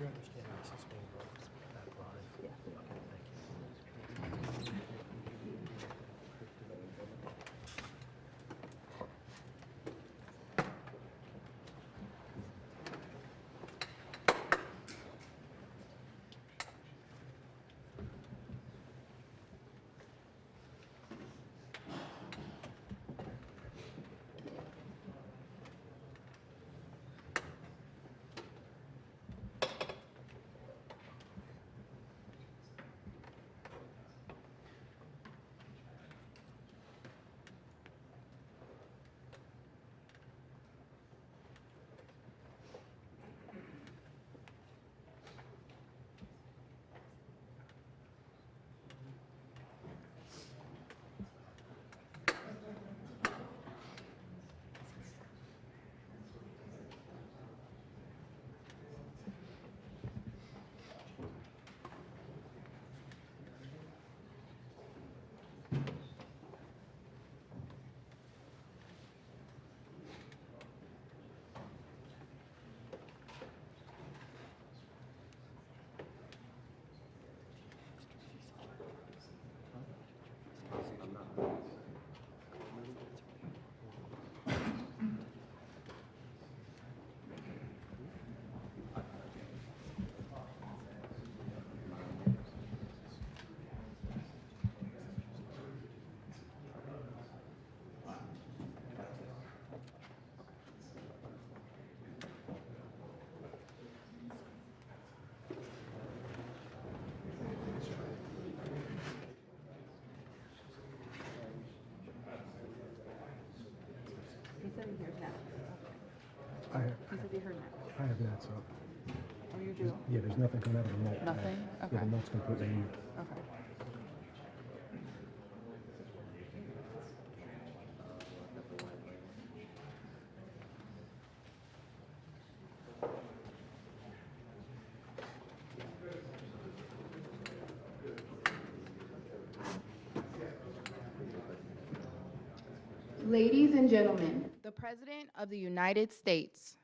Your understanding this is being broadcast live? Yeah. Okay, thank you. He said he hears now. He said he heard now. I have that, so. Oh, you do? Yeah, there's nothing coming out of the remote. Nothing? Yeah, Okay. the remote's completely mute. Okay. Ladies and gentlemen, the President of the United States.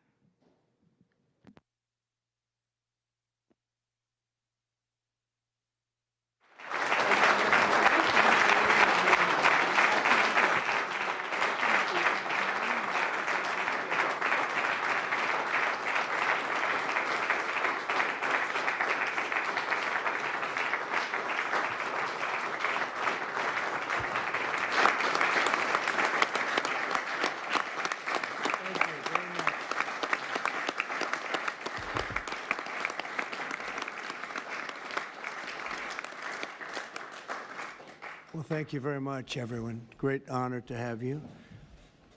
Well, thank you very much, everyone. Great honor to have you.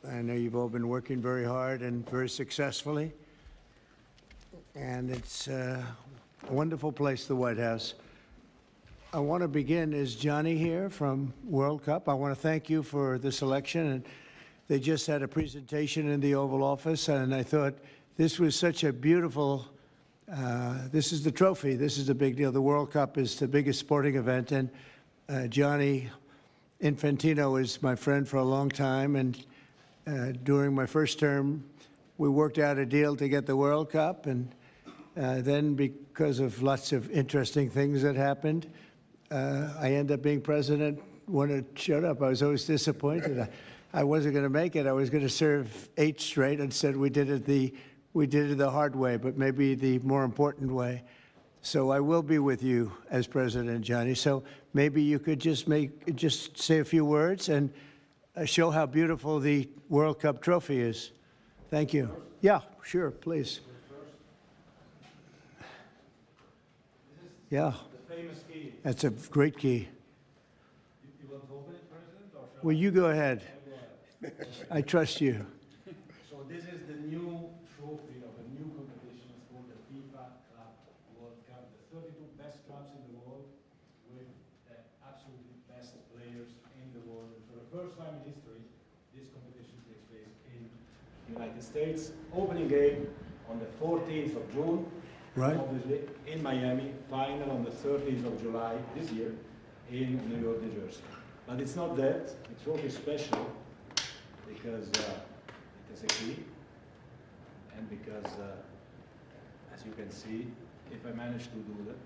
I know you've all been working very hard and very successfully. And it's a wonderful place, the White House. I want to begin, is Johnny here from World Cup? I want to thank you for the selection. And they just had a presentation in the Oval Office, and I thought this was such a beautiful, this is the trophy. This is the big deal. The World Cup is the biggest sporting event, and Johnny Infantino is my friend for a long time, and during my first term, we worked out a deal to get the World Cup, and then because of lots of interesting things that happened, I ended up being president when it showed up. I was always disappointed. I wasn't going to make it. I was going to serve 8 straight. Instead, we did it the hard way, but maybe the more important way. So I will be with you as president, Johnny. So maybe you could just say a few words and show how beautiful the World Cup trophy is. Thank you. Yeah, sure, please. Yeah. The famous key. That's a great key. You want to open it, President, or shall Well, you go ahead. I go ahead? I trust you. So this is the new trophy of a new competition. It's called the FIFA Club World Cup. The 32 best clubs in the world with the absolutely best players in the world. And for the first time in history, this competition takes place in the United States. Opening game on the 14th of June. Right. Obviously in Miami. Final on the 30th of July this year in New York, New Jersey. But it's not that. The trophy is special because it is a key, and because, as you can see, if I manage to do that.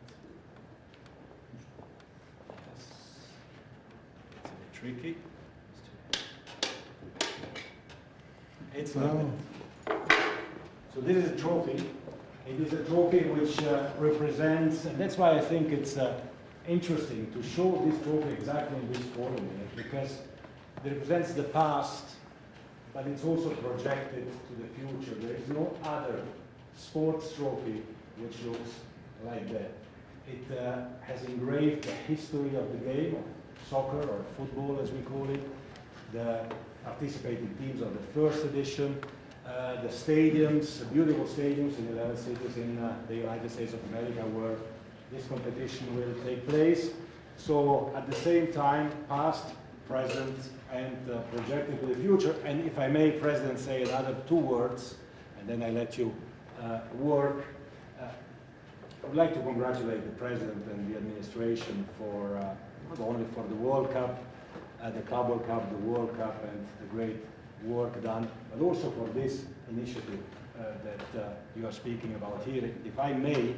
Yes. It's a bit tricky. It's like that. So this is a trophy. It is a trophy which represents, and that's why I think it's interesting to show this trophy exactly in this forum, because it represents the past, but it's also projected to the future. There is no other sports trophy which looks like that. It has engraved the history of the game, of soccer or football as we call it, the participating teams of the first edition, the stadiums, the beautiful stadiums in 11 cities in the United States of America where this competition will take place. So at the same time, past, present, and projected to the future. And if I may, President, say another 2 words, and then I let you work. I would like to congratulate the President and the administration for not only for the World Cup, the Club World Cup, the World Cup, and the great work done, but also for this initiative that you are speaking about here. If I may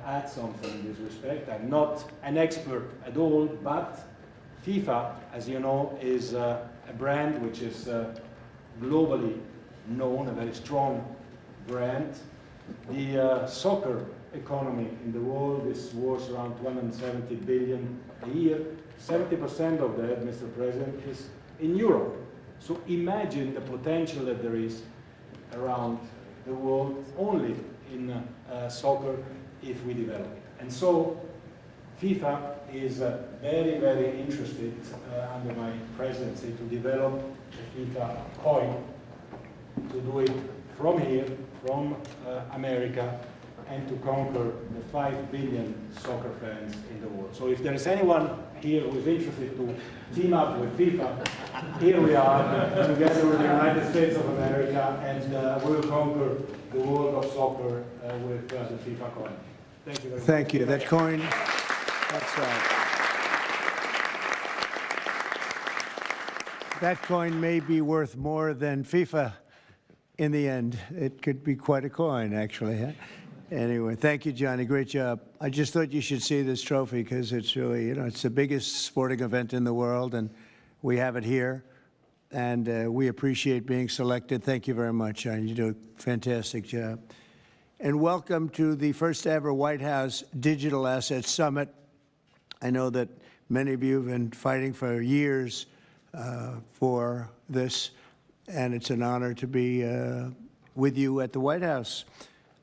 add something in this respect, I'm not an expert at all, but FIFA, as you know, is a brand which is globally known, a very strong brand. The soccer economy in the world is worth around 270 billion a year. 70% of that, Mr. President, is in Europe. So imagine the potential that there is around the world only in soccer if we develop it. And so FIFA is very, very interested under my presidency to develop a FIFA coin, to do it from here, from America, and to conquer the 5 billion soccer fans in the world. So if there is anyone here who is interested to team up with FIFA, here we are, together with the United States of America, and we will conquer the world of soccer with the FIFA coin. Thank you very much. Thank you. That coin, that's that coin may be worth more than FIFA in the end. It could be quite a coin, actually. Huh? Anyway, thank you, Johnny. Great job. I just thought you should see this trophy because it's really, it's the biggest sporting event in the world, and we have it here. And we appreciate being selected. Thank you very much, Johnny. You do a fantastic job. And welcome to the first ever White House Digital Assets Summit. I know that many of you have been fighting for years for this, and it's an honor to be with you at the White House.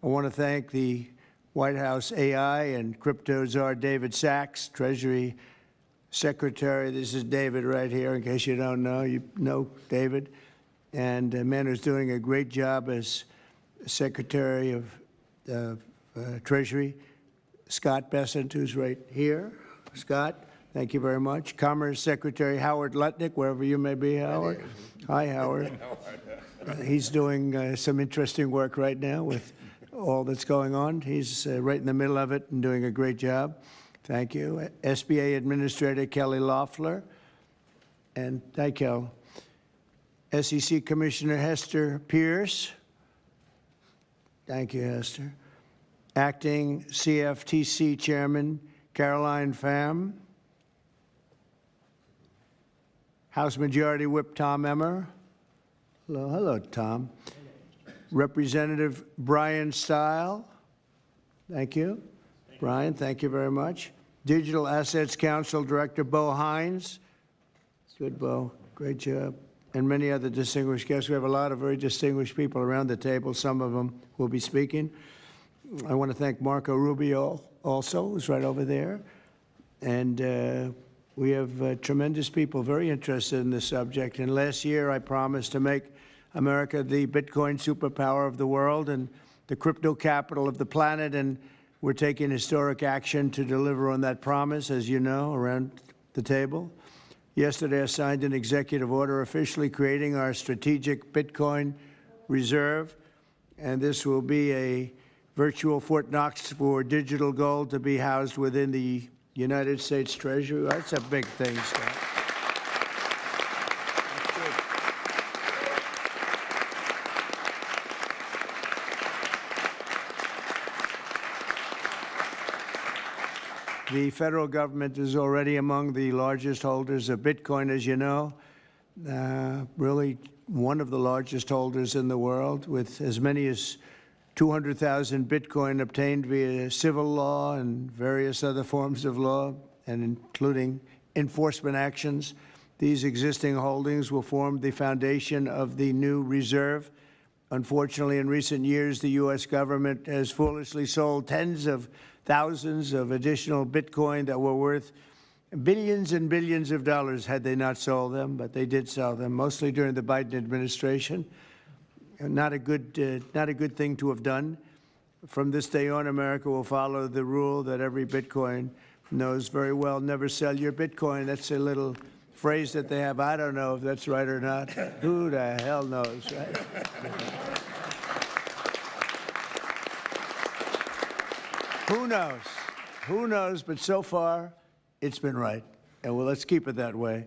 I want to thank the White House AI and crypto czar David Sachs, Treasury Secretary. This is David right here, in case you don't know. You know David. And a man who's doing a great job as Secretary of Treasury, Scott Bessent, who's right here. Scott, thank you very much. Commerce Secretary Howard Lutnick, wherever you may be, Howard. Hi, Howard. He's doing some interesting work right now with all that's going on. He's right in the middle of it and doing a great job. Thank you. SBA Administrator Kelly Loeffler. And hi, Kel. SEC Commissioner Hester Pierce. Thank you, Hester. Acting CFTC Chairman Caroline Pham. House Majority Whip Tom Emmer. Hello, hello, Tom. Representative Brian Stile. Thank you. Brian, thank you very much. Digital Assets Council Director Bo Hines. Good, Bo. Great job. And many other distinguished guests. We have a lot of very distinguished people around the table. Some of them will be speaking. I want to thank Marco Rubio also, who's right over there. And we have tremendous people very interested in this subject. And last year, I promised to make America the Bitcoin superpower of the world and the crypto capital of the planet. And we're taking historic action to deliver on that promise, as you know, around the table. Yesterday, I signed an executive order officially creating our strategic Bitcoin reserve. And this will be a virtual Fort Knox for digital gold to be housed within the United States Treasury. That's a big thing, Scott. The federal government is already among the largest holders of Bitcoin, as you know, really one of the largest holders in the world, with as many as 200,000 Bitcoin obtained via civil law and various other forms of law, and including enforcement actions. These existing holdings will form the foundation of the new reserve. Unfortunately, in recent years, the U.S. government has foolishly sold tens of thousands of additional Bitcoin that were worth billions and billions of dollars had they not sold them, but they did sell them, mostly during the Biden administration. Not a good thing to have done. From this day on, America will follow the rule that every Bitcoin knows very well: never sell your Bitcoin. That's a little phrase that they have. I don't know if that's right or not. Who the hell knows, right? Who knows? Who knows? But so far, it's been right. And well, let's keep it that way.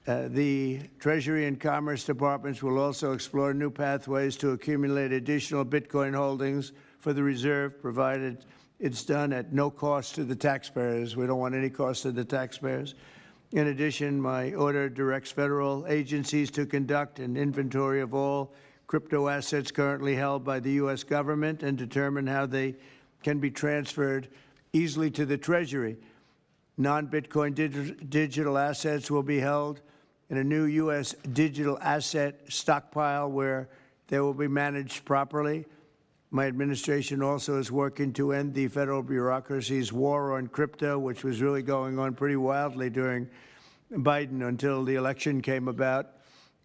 The Treasury and Commerce departments will also explore new pathways to accumulate additional Bitcoin holdings for the reserve, provided it's done at no cost to the taxpayers. We don't want any cost to the taxpayers. In addition, my order directs federal agencies to conduct an inventory of all crypto assets currently held by the U.S. government and determine how they can be transferred easily to the Treasury. Non-Bitcoin digital assets will be held in a new U.S. digital asset stockpile where they will be managed properly. My administration also is working to end the federal bureaucracy's war on crypto, which was really going on pretty wildly during Biden until the election came about.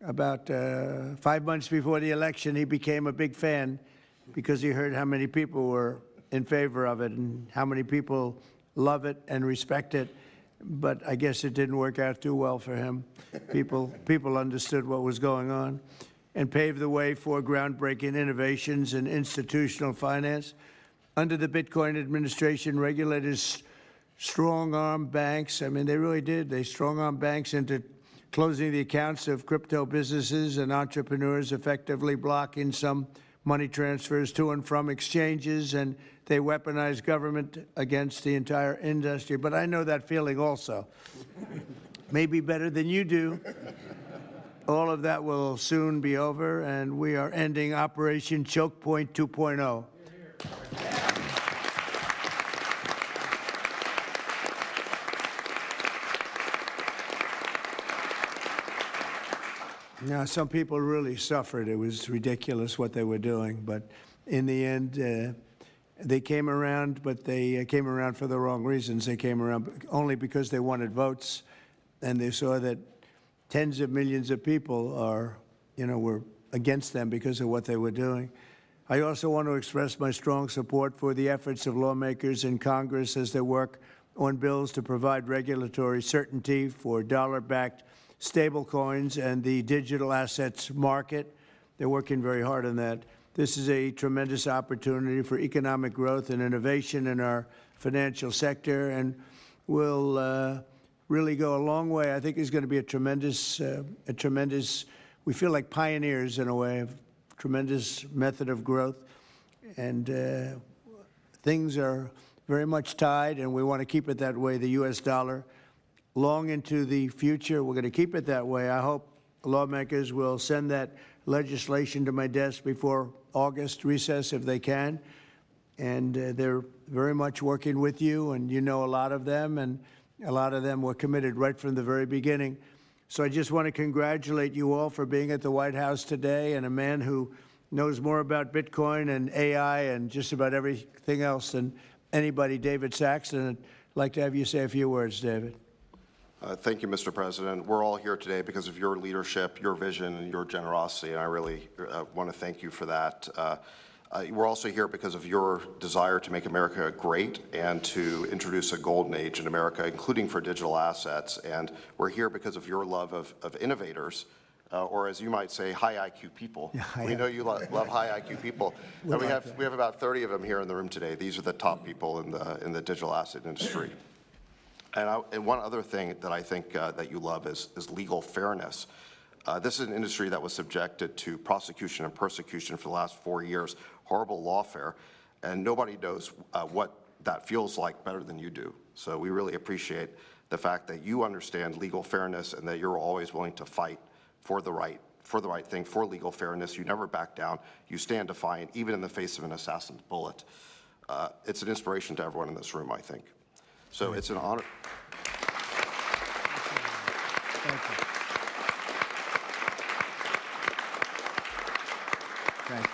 About 5 months before the election, he became a big fan because he heard how many people were in favor of it and how many people love it and respect it. But I guess it didn't work out too well for him. People understood what was going on and paved the way for groundbreaking innovations in institutional finance. Under the Bitcoin administration, regulators strong-armed banks. I mean, they really did. They strong-armed banks into closing the accounts of crypto businesses and entrepreneurs, effectively blocking some money transfers to and from exchanges, and they weaponized government against the entire industry. But I know that feeling also. Maybe better than you do. All of that will soon be over, and we are ending Operation Choke Point 2.0. Now, some people really suffered. It was ridiculous what they were doing. But in the end, they came around, but they came around for the wrong reasons. They came around only because they wanted votes, and they saw that tens of millions of people were against them because of what they were doing. I also want to express my strong support for the efforts of lawmakers in Congress as they work on bills to provide regulatory certainty for dollar-backed stablecoins and the digital assets market. They're working very hard on that. This is a tremendous opportunity for economic growth and innovation in our financial sector, and will really go a long way. I think it's going to be a tremendous, we feel like pioneers in a way, of tremendous method of growth. And things are very much tied, and we want to keep it that way, the U.S. dollar. Long into the future, we're going to keep it that way. I hope lawmakers will send that legislation to my desk before August recess if they can. And they're very much working with you, and you know a lot of them, and a lot of them were committed right from the very beginning. So I just want to congratulate you all for being at the White House today, and a man who knows more about Bitcoin and AI and just about everything else than anybody, David Saxton. I'd like to have you say a few words, David. Thank you, Mr. President. We're all here today because of your leadership, your vision, and your generosity, and I really want to thank you for that. We're also here because of your desire to make America great and to introduce a golden age in America, including for digital assets. And we're here because of your love of innovators, or as you might say, high IQ people. Yeah, we know you love high IQ people. And we have about 30 of them here in the room today. These are the top people in the digital asset industry. And one other thing that I think that you love is legal fairness. This is an industry that was subjected to prosecution and persecution for the last 4 years, horrible lawfare, and nobody knows what that feels like better than you do. So we really appreciate the fact that you understand legal fairness and that you're always willing to fight for the right thing, for legal fairness. You never back down. You stand defiant, even in the face of an assassin's bullet. It's an inspiration to everyone in this room, I think. So it's an honor. Thank you. Thank you.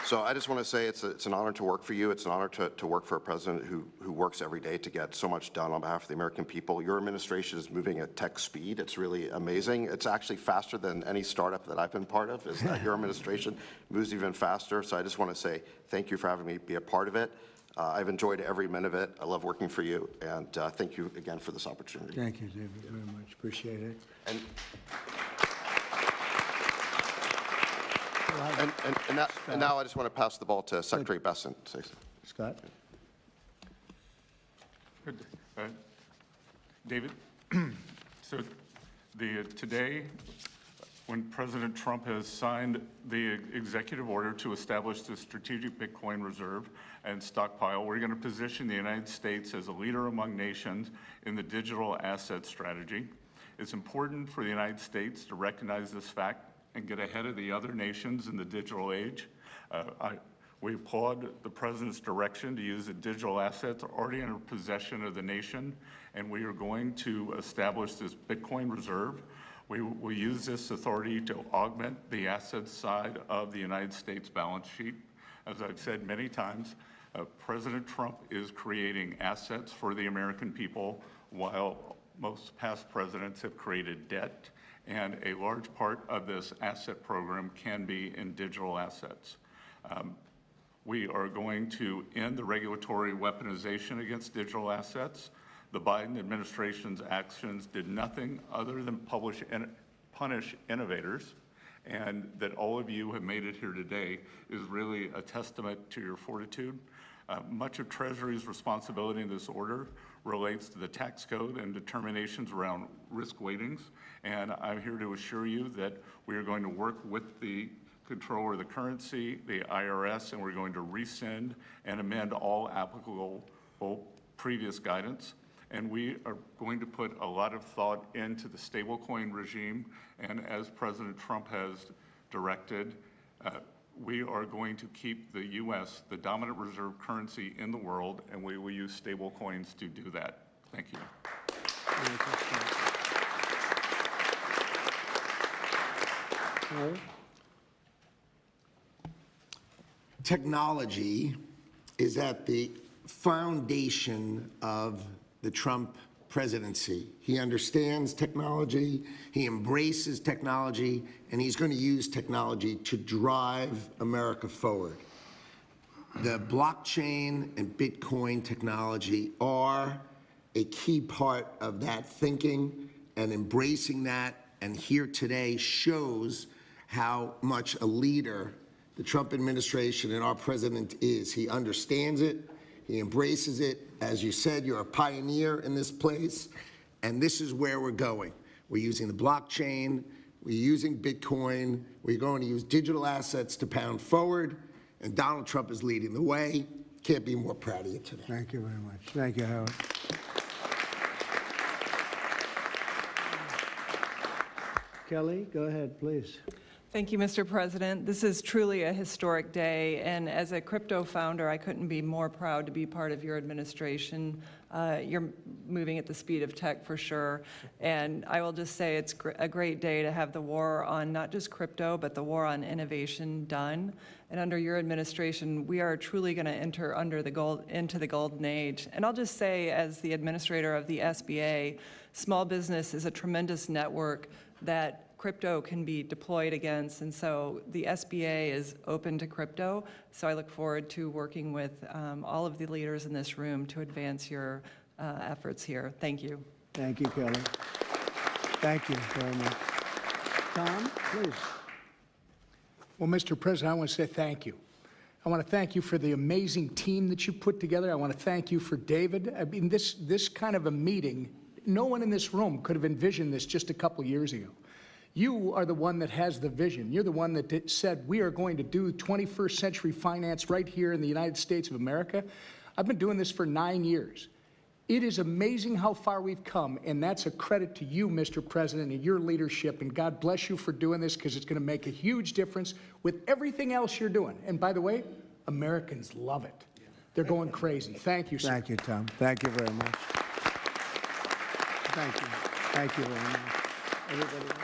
So I just want to say it's an honor to work for you. It's an honor to work for a president who works every day to get so much done on behalf of the American people. Your administration is moving at tech speed. It's really amazing. It's actually faster than any startup that I've been part of. Is that your administration moves even faster. So I just want to say thank you for having me be a part of it. I've enjoyed every minute of it. I love working for you, and thank you again for this opportunity. Thank you, David, very much. Appreciate it. And now I just want to pass the ball to Secretary Besson. Scott? Good. David, so today, when President Trump has signed the executive order to establish the strategic Bitcoin reserve and stockpile, we're going to position the United States as a leader among nations in the digital asset strategy. It's important for the United States to recognize this fact and get ahead of the other nations in the digital age. We applaud the President's direction to use the digital assets already in possession of the nation, and we are going to establish this Bitcoin reserve. We will use this authority to augment the asset side of the United States balance sheet. As I've said many times, President Trump is creating assets for the American people, while most past presidents have created debt. And a large part of this asset program can be in digital assets. We are going to end the regulatory weaponization against digital assets. The Biden administration's actions did nothing other than punish innovators, and that all of you have made it here today is really a testament to your fortitude. Much of Treasury's responsibility in this order relates to the tax code and determinations around risk weightings. And I'm here to assure you that we are going to work with the Controller of the Currency, the IRS, and we're going to rescind and amend all applicable previous guidance. And we are going to put a lot of thought into the stablecoin regime. And as President Trump has directed, we are going to keep the U.S. the dominant reserve currency in the world, and we will use stablecoins to do that. Thank you. Technology is at the foundation of the Trump presidency. He understands technology, he embraces technology, and he's going to use technology to drive America forward. The blockchain and Bitcoin technology are a key part of that thinking and embracing that, and here today shows how much a leader the Trump administration and our president is. He understands it, he embraces it. As you said, you're a pioneer in this place, and this is where we're going. We're using the blockchain, we're using Bitcoin, we're going to use digital assets to pound forward, and Donald Trump is leading the way. Can't be more proud of you today. Thank you very much. Thank you, Howard. Kelly, go ahead, please. Thank you, Mr. President. This is truly a historic day, and as a crypto founder, I couldn't be more proud to be part of your administration. You're moving at the speed of tech for sure, and I will just say it's a great day to have the war on not just crypto, but the war on innovation done. And under your administration, we are truly going to enter into the golden age. And I'll just say, as the administrator of the SBA, small business is a tremendous network that crypto can be deployed against, and so the SBA is open to crypto. So I look forward to working with all of the leaders in this room to advance your efforts here. Thank you. Thank you, Kelly. Thank you very much. Tom, please. Well, Mr. President, I want to say thank you. I want to thank you for the amazing team that you put together. I want to thank you for David. I mean, this kind of a meeting, no one in this room could have envisioned this just a couple years ago. You are the one that has the vision. You're the one that said, we are going to do 21st century finance right here in the United States of America. I've been doing this for 9 years. It is amazing how far we've come, and that's a credit to you, Mr. President, and your leadership, and God bless you for doing this, because it's going to make a huge difference with everything else you're doing. And by the way, Americans love it. They're going crazy. Thank you, sir. Thank you, Tom. Thank you very much. Thank you. Thank you very much. Everybody else?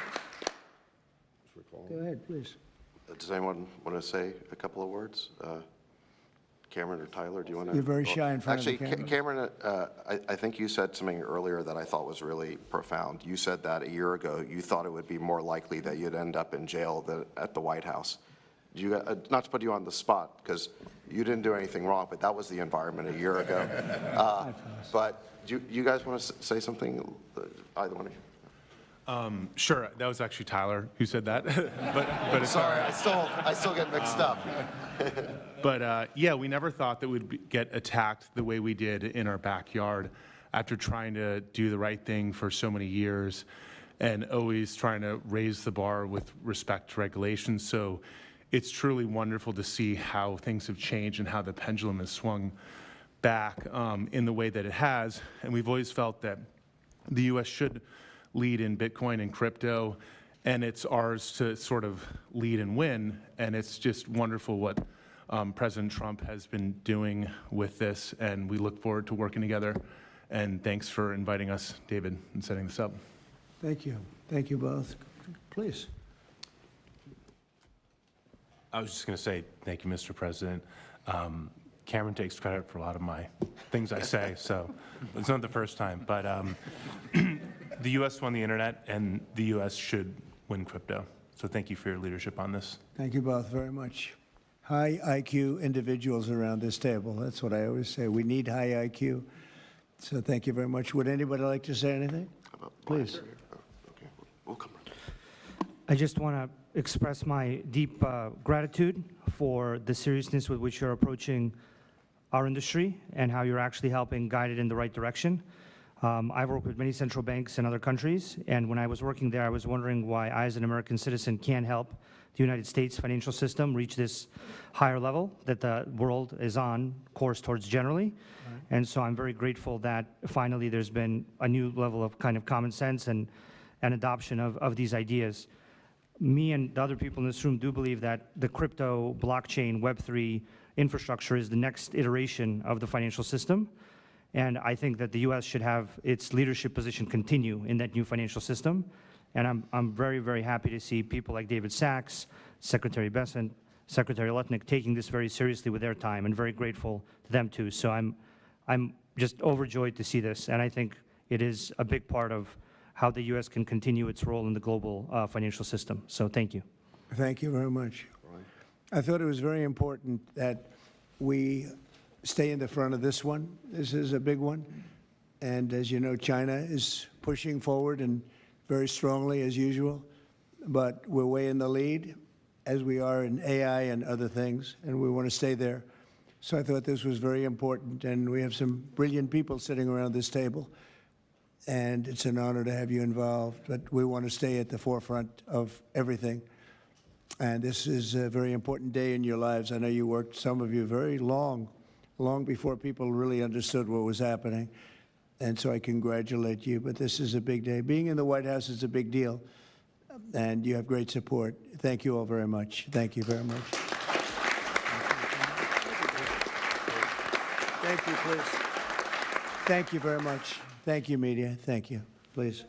Go ahead, please. Does anyone want to say a couple of words? Cameron or Tyler, do you want to? You're very shy in front Actually, of the camera. Cameron, I think you said something earlier that I thought was really profound. You said that a year ago, you thought it would be more likely that you'd end up in jail than at the White House. You, not to put you on the spot, because you didn't do anything wrong, but that was the environment a year ago. But do you guys want to say something, either one of you? Sure, that was actually Tyler who said that, but it's Sorry, I still get mixed up. But yeah, we never thought that we'd get attacked the way we did in our backyard after trying to do the right thing for so many years and always trying to raise the bar with respect to regulations. So it's truly wonderful to see how things have changed and how the pendulum has swung back in the way that it has. And we've always felt that the U.S. should lead in Bitcoin and crypto, and it's ours to sort of lead and win. And it's just wonderful what President Trump has been doing with this, and we look forward to working together. And thanks for inviting us, David, and setting this up. Thank you. Thank you both. Please. I was just going to say, thank you, Mr. President. Cameron takes credit for a lot of my things I say, so it's not the first time. But the U.S. won the internet, and the U.S. should win crypto. So thank you for your leadership on this. Thank you both very much. High IQ individuals around this table. That's what I always say. We need high IQ. So thank you very much. Would anybody like to say anything? Please. Okay, we'll come. I just want to express my deep gratitude for the seriousness with which you're approaching our industry and how you're actually helping guide it in the right direction. I've worked with many central banks in other countries, and when I was working there, I was wondering why I, as an American citizen, can't help the United States financial system reach this higher level that the world is on course towards generally. Right. And so I'm very grateful that finally there's been a new level of kind of common sense and adoption of these ideas. Me and the other people in this room do believe that the crypto, blockchain, Web3 infrastructure is the next iteration of the financial system. And I think that the U.S. should have its leadership position continue in that new financial system. And I'm very, very happy to see people like David Sachs, Secretary Bessent, Secretary Lutnick taking this very seriously with their time, and very grateful to them too. So I'm just overjoyed to see this, and I think it is a big part of how the U.S. can continue its role in the global financial system. So thank you. Thank you very much. I thought it was very important that we stay in the front of this one. This is a big one. And as you know, China is pushing forward and very strongly as usual. But we're way in the lead, as we are in AI and other things, and we want to stay there. So I thought this was very important, and we have some brilliant people sitting around this table. And it's an honor to have you involved, but we want to stay at the forefront of everything. And this is a very important day in your lives. I know you worked, some of you, very long before people really understood what was happening. And so I congratulate you, but this is a big day. Being in the White House is a big deal, and you have great support. Thank you all very much. Thank you very much. Thank you, please. Thank you very much. Thank you, media. Thank you. Please.